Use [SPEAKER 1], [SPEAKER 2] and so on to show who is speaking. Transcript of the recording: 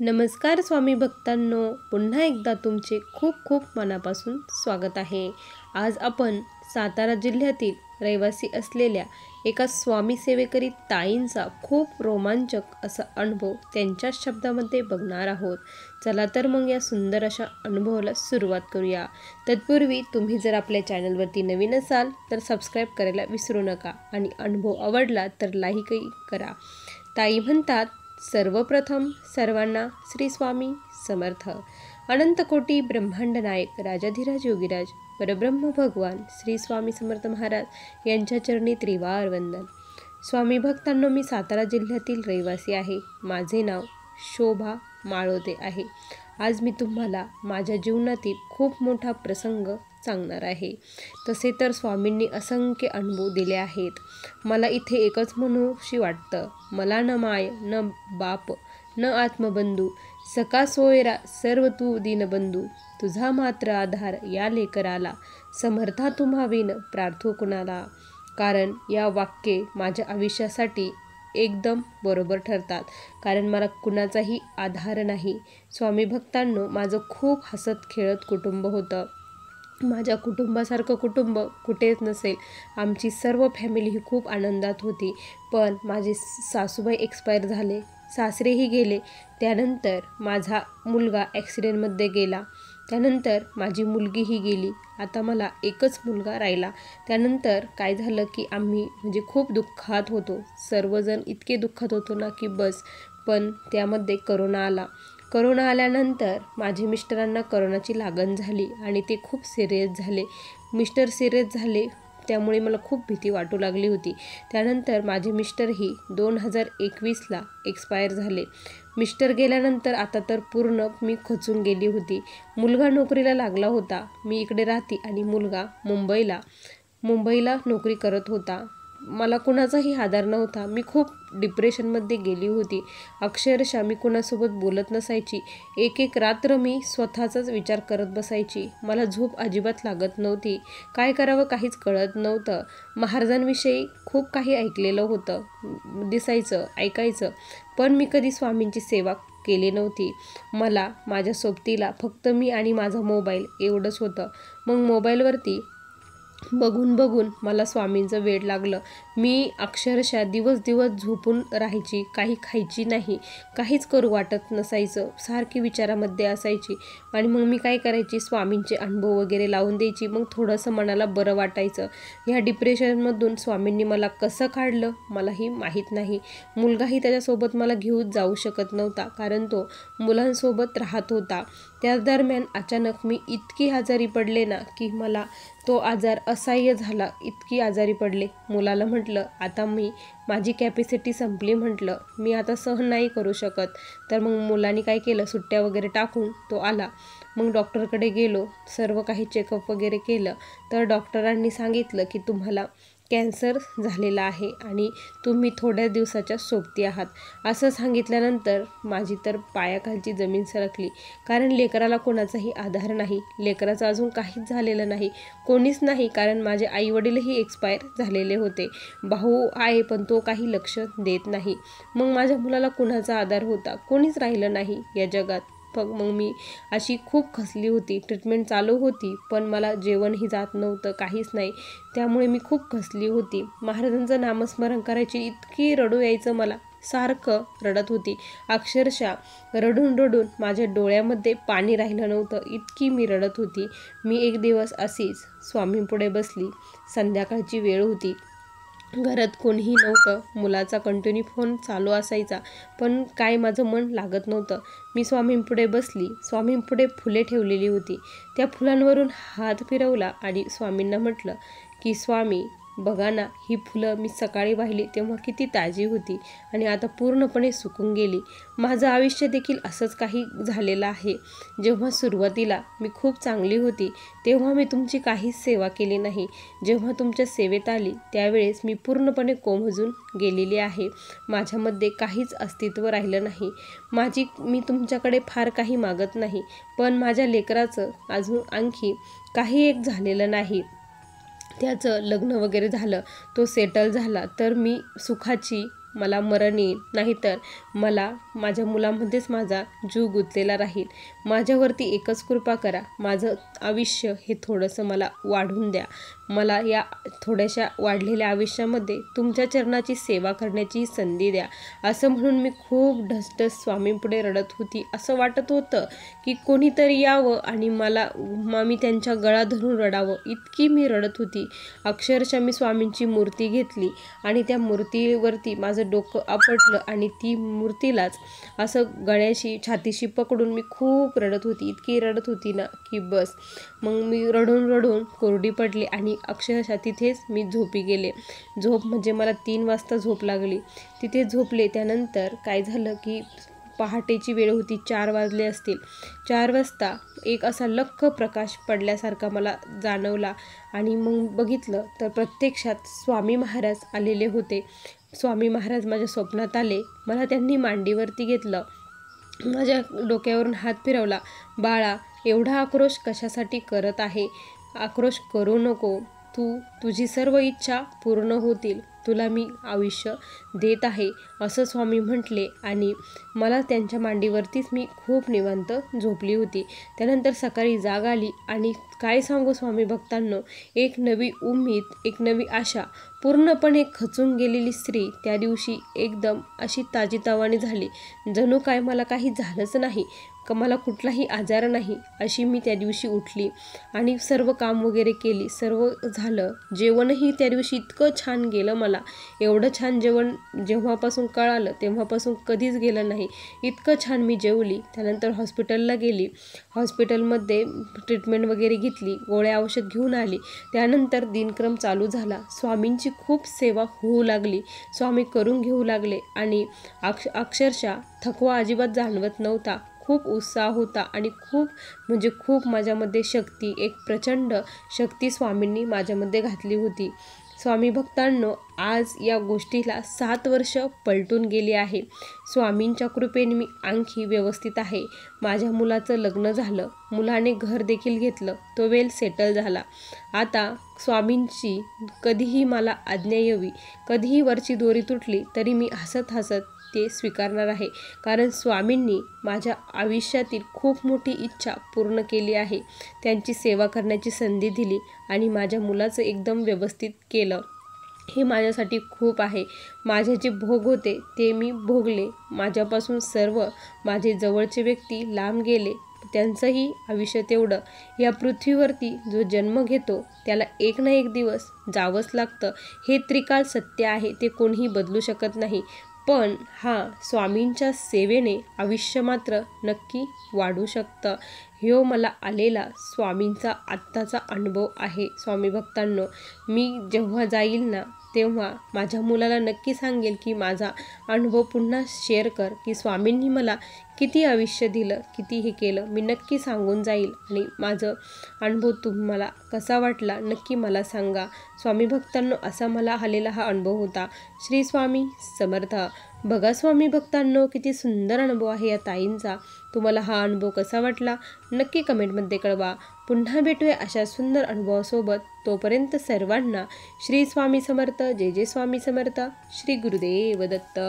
[SPEAKER 1] नमस्कार स्वामी भक्तांनो, पुन्हा एकदा तुमचे खूप खूप मनापासून स्वागत आहे। आज आपण सातारा जिल्ह्यातील रहिवासी असलेल्या एका स्वामी सेवेकरी ताईंचा खूप रोमांचक असा अनुभव त्यांच्या शब्दामध्ये बघणार आहोत। चला तर मग या सुंदर अशा अनुभवाला सुरुवात करूया। तत्पूर्वी तुम्ही जर आपल्या चॅनलवरती नवीन असाल तर सबस्क्राईब करायला विसरू नका आणि अनुभव आवडला तर लाईकही करा। ताई म्हणतात, सर्वप्रथम सर्वांना श्री स्वामी समर्थ। अनंत कोटी ब्रह्मांड नायक राजाधिराज योगीराज परब्रह्म भगवान श्री स्वामी समर्थ महाराज यांच्या चरणी त्रिवार वंदन। स्वामी भक्तांनो, मी सातारा जिल्ह्यातील रहिवासी आहे। माझे नाव शोभा माळोदे आहे। आज मी तुम्हाला माझ्या जीवनातील खूप मोठा प्रसंग सांगणार आहे। तसे तर स्वामींनी असंख्य अनुभव दिले आहेत। मला इथे एकच म्हणूशी वाटतं, मला न माय न बाप न आत्मबंधू, सका सोयरा सर्व तू दीनबंधू, तुझा मात्र आधार या लेकराला, समर्था तुम्हा विन प्रार्थो कुणाला। कारण या वाक्ये माझ्या आयुष्यासाठी एकदम बरोबर ठरतात, कारण मला कुणाचाही आधार नाही। स्वामी भक्तांनो, माझं खूप हसत खेळत कुटुंब होतं। माझ्या कुटुंबासारखं कुटुंब कुठेच नसेल। आमची सर्व फॅमिली ही खूप आनंदात होती। पण माझे सासूबाई एक्सपायर झाले, सासरेही गेले, त्यानंतर माझा मुलगा ॲक्सिडेंटमध्ये गेला, त्यानंतर माझी मुलगीही गेली, आता मला एकच मुलगा राहिला। त्यानंतर काय झालं की आम्ही म्हणजे खूप दुःखात होतो, सर्वजण इतके दुःखात होतो ना की बस। पण त्यामध्ये करोना आला। करोना आल्यानंतर माझे मिस्टरांना करोनाची लागण झाली आणि ते खूप सिरियस झाले। मिस्टर सिरियस झाले त्यामुळे मला खूप भीती वाटू लागली होती। त्यानंतर माझे मिस्टरही 2021ला एक्सपायर झाले। मिस्टर गेल्यानंतर आता तर पूर्ण मी खचून गेली होती। मुलगा नोकरीला लागला होता, मी इकडे राहते आणि मुलगा मुंबईला नोकरी करत होता। मला कुणाचाही आधार नव्हता। मी खूप डिप्रेशनमध्ये गेली होती। अक्षरशः मी कुणासोबत बोलत नसायची। एक रात्र मी स्वतःचाच विचार करत बसायची। मला झोप अजिबात लागत नव्हती। काय करावं काहीच कळत नव्हतं। महाराजांविषयी खूप काही ऐकलेलं होतं, दिसायचं, ऐकायचं, पण मी कधी स्वामींची सेवा केली नव्हती। मला माझ्या सोबतीला फक्त मी आणि माझा मोबाईल एवढंच होतं। मग मोबाईलवरती बघून मला स्वामींचं वेड लागलं। मी अक्षरशः दिवस झोपून राहायची, काही खायची नाही, काहीच करू वाटत नसायचं, सारखी विचारामध्ये असायची। आणि मग मी काय करायची, स्वामींचे अनुभव वगैरे लावून द्यायची, मग थोडंसं मनाला बरं वाटायचं। ह्या डिप्रेशनमधून स्वामींनी मला कसं काढलं मलाही माहीत नाही। मुलगाही त्याच्यासोबत मला घेऊन जाऊ शकत नव्हता, कारण तो मुलांसोबत राहत होता। त्या दरम्यान अचानक मी इतकी आजारी पडले ना की मला तो आजार असह्य झाला, इतकी आजारी पडले। मुलाला म्हटलं, आता माझी कॅपॅसिटी संपली, म्हटलं मी आता सहन नाही करू शकत। तर मग मुलांनी काय केलं, सुट्ट्या वगैरे टाकून तो आला। मग डॉक्टरकडे गेलो, सर्व काही चेकअप वगैरे केलं, तर डॉक्टरांनी सांगितलं की तुम्हाला कॅन्सर झालेला आहे आणि तुम्ही थोड्या दिवसाच्या सोबती आहात। असं सांगितल्यानंतर माझी तर पायाखालची जमीन सरकली, कारण लेकराला कोणाचाही आधार नाही, लेकराचं अजून काहीच झालेलं नाही, कोणीच नाही, कारण माझे आईवडीलही एक्सपायर झालेले होते। भाऊ आहे पण तो काही लक्ष देत नाही। मग माझ्या मुलाला कुणाचा आधार होता, कोणीच राहिलं नाही या जगात। मग मी अशी खूप खचली होती। ट्रीटमेंट चालू होती पण मला जेवणही जात नव्हतं, काहीच नाही, त्यामुळे मी खूप खचली होती। महाराजांचं नामस्मरण करायची, इतकी रडू यायचं मला, सारखं रडत होती। अक्षरशः रडून माझ्या डोळ्यामध्ये पाणी राहिलं नव्हतं, इतकी मी रडत होती। मी एक दिवस अशीच स्वामींपुढे बसली, संध्याकाळची वेळ होती, घरात कोणीही नव्हतं, मुलाचा कंटिन्यू फोन चालू असायचा, पण काय माझं मन लागत नव्हतं। मी स्वामींपुढे बसली, स्वामींपुढे फुले ठेवलेली होती, त्या फुलांवरून हात फिरवला आणि स्वामींना म्हटलं की स्वामी बघा ना, ही फुलं मी सकाळी पाहिली तेव्हा किती ताजी होती आणि आता पूर्णपणे सुकून गेली। माझं आयुष्य देखील असंच काही झालेलं आहे। जेव्हा सुरुवातीला मी खूप चांगली होती तेव्हा मी तुमची काहीच सेवा केली नाही। जेव्हा तुमच्या सेवेत आली त्यावेळेस मी पूर्णपणे कोमजून गेलेली आहे, माझ्यामध्ये काहीच अस्तित्व राहिलं नाही। मी तुमच्याकडे फार काही मागत नाही, पण माझ्या लेकराचं अजून आणखी काही एक झालेलं नाही। त्याचं लग्न वगैरे झालं, तो सेटल झाला, तर मी सुखाची मला मरण येईल, नाहीतर मला माझ्या मुलामध्येच माझा जीव गुंतलेला राहील. माझ्यावरती एकच कृपा करा, माझं आयुष्य हे थोडंसं मला वाढवून द्या. मला या थोड्याशा वाढलेल्या आयुष्यामध्ये तुमच्या चरणाची सेवा करण्याची संधी द्या. असं म्हणून मी खूप ढसढस स्वामींपुढे रडत होती. असं वाटत होतं की कोणीतरी यावं आणि मी त्यांच्या गळा धरून रडावं. इतकी मी रडत होती. अक्षरशः मी स्वामींची मूर्ती घेतली आणि त्या मूर्तीवरती माझं डोकं आपटलं आणि ती मूर्तीलाच असं गळ्याशी छातीशी पकडून मी खूप रडत होती. इतकी रडत होती ना की बस. मग मी रडून रडून कोरडी पडले आणि अक्षरशः तिथेच मी झोपी गेले. झोप म्हणजे मला 3 वाजता झोप लागली. तिथे झोपले. त्यानंतर काय झालं की पहाटेची वेळ होती, 4 वाजले असतील. 4 वाजता एक असा लख्ख प्रकाश पडल्यासारखा मला जाणवला आणि मग बघितलं तर प्रत्यक्षात स्वामी महाराज आलेले होते. स्वामी महाराज माझ्या स्वप्नात आले. मला त्यांनी मांडीवरती घेतलं, माझ्या डोक्यावरून हात फिरवला. बाळा, एवढा आक्रोश कशासाठी करत आहे? आक्रोश करू नको. तुझी सर्व इच्छा पूर्ण होतील. तुला मी आयुष्य देत आहे, असं स्वामी म्हटले आणि मला त्यांच्या मांडीवरतीच मी खूप निवांत झोपली होती. त्यानंतर सकाळी जाग आली आणि काय सांगू स्वामी भक्तांनो, एक नवी उम्मीद, एक नवी आशा पूर्णपणे खचून गेलेली स्त्री त्या दिवशी एकदम अशी ताजीतवानी झाली. जणू काय मला काही झालंच नाही, मला कुठलाही आजार नाही, अशी मी त्या दिवशी उठली आणि सर्व काम वगैरे केली. सर्व झालं. जेवणही त्या दिवशी इतकं छान गेलं मला. एवढं छान जेवण जेव्हापासून कळालं तेव्हापासून कधीच गेलं नाही. इतकं छान मी जेवली. त्यानंतर हॉस्पिटलला गेली. हॉस्पिटलमध्ये ट्रीटमेंट वगैरे घेतली, गोळ्या औषध घेऊन आली. त्यानंतर दिनक्रम चालू झाला. स्वामींची खूप सेवा होऊ लागली. स्वामी करून घेऊ लागले आणि अक्षरशः थकवा अजिबात जाणवत नव्हता. खूप उत्साह होता आणि खूप माझ्यामध्ये शक्ती, एक प्रचंड शक्ती स्वामींनी माझ्यामध्ये घातली होती. स्वामी भक्तांनो, आज या गोष्टीला 7 वर्ष पलटून गेली आहे. स्वामींच्या कृपेने मी आणखी व्यवस्थित आहे. माझ्या मुलाचं लग्न झालं, मुलाने घर देखील घेतलं, तो वेल सेटल झाला. आता स्वामींची कधीही मला आज्ञा यावी, कधीही वरची दोरी तुटली तरी मी हसत हसत ते स्वीकारणार आहे. कारण स्वामींनी माझ्या आयुष्यातील खूप मोठी इच्छा पूर्ण केली आहे. त्यांची सेवा करण्याची संधी दिली आणि माझ्या मुलाचं एकदम व्यवस्थित केलं. हे माझ्यासाठी खूप आहे. माझे जे भोग होते ते मी भोगले. माझ्यापासून सर्व माझे जवळचे व्यक्ती लांब गेले. त्यांचंही आयुष्य तेवढं. या पृथ्वीवरती जो जन्म घेतो त्याला एक ना एक दिवस जावंच लागतं. हे त्रिकाळ सत्य आहे, ते कोणीही बदलू शकत नाही. पण स्वामींच्या सेवेने आयुष्य मात्र नक्की वाढू शकतं. ह्यो मला आलेला स्वामींचा आत्ताचा अनुभव आहे. स्वामी भक्तांनो, मी जेव्हा जाईल ना तेव्हा माझ्या मुलाला नक्की सांगेल की माझा अनुभव पुन्हा शेअर कर, की स्वामींनी मला किती आयुष्य दिलं, किती हे केलं. मी नक्की सांगून जाईल आणि माझं अनुभव तुम्हाला कसा वाटला नक्की मला सांगा. स्वामी भक्तांनो, असा मला आलेला हा अनुभव होता. श्री स्वामी समर्थ. बघा स्वामी भक्तांनो, किती सुंदर अनुभव आहे या ताईंचा. तुम्हाला हा अनुभव कसा वाटला नक्की कमेंटमध्ये कळवा. पुन्हा भेटूया अशा सुंदर अनुभवासोबत. तोपर्यंत सर्वांना श्री स्वामी समर्थ. जय जय स्वामी समर्थ. श्री गुरुदेव दत्त.